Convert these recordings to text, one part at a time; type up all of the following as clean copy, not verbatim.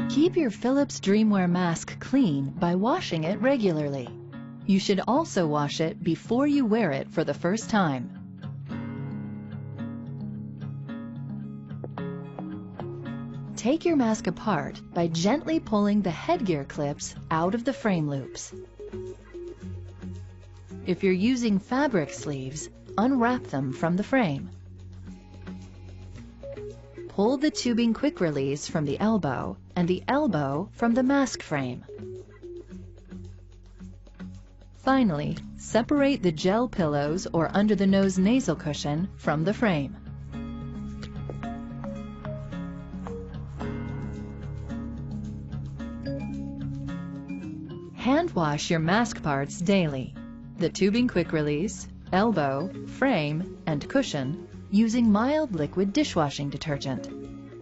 Keep your Philips DreamWear mask clean by washing it regularly. You should also wash it before you wear it for the first time. Take your mask apart by gently pulling the headgear clips out of the frame loops. If you're using fabric sleeves, unwrap them from the frame. Pull the tubing quick release from the elbow and the elbow from the mask frame. Finally, separate the gel pillows or under-the-nose nasal cushion from the frame. Hand wash your mask parts daily. The tubing quick release, elbow, frame, and cushion using mild liquid dishwashing detergent.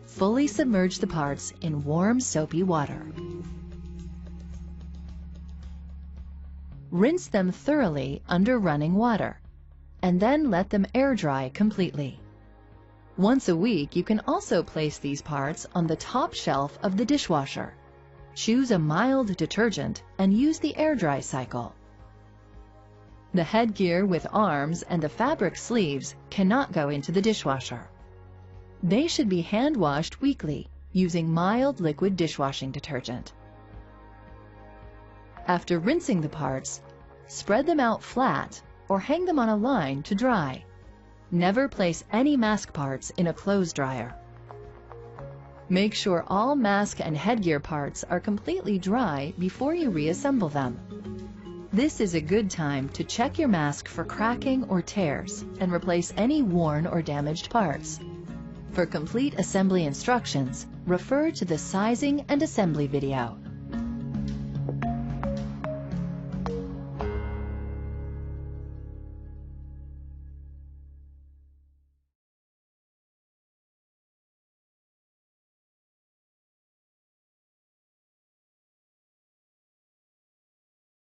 Fully submerge the parts in warm soapy water. Rinse them thoroughly under running water, and then let them air dry completely. Once a week, you can also place these parts on the top shelf of the dishwasher. Choose a mild detergent and use the air dry cycle. The headgear with arms and the fabric sleeves cannot go into the dishwasher. They should be hand washed weekly using mild liquid dishwashing detergent. After rinsing the parts, spread them out flat or hang them on a line to dry. Never place any mask parts in a clothes dryer. Make sure all mask and headgear parts are completely dry before you reassemble them. This is a good time to check your mask for cracking or tears and replace any worn or damaged parts. For complete assembly instructions, refer to the sizing and assembly video.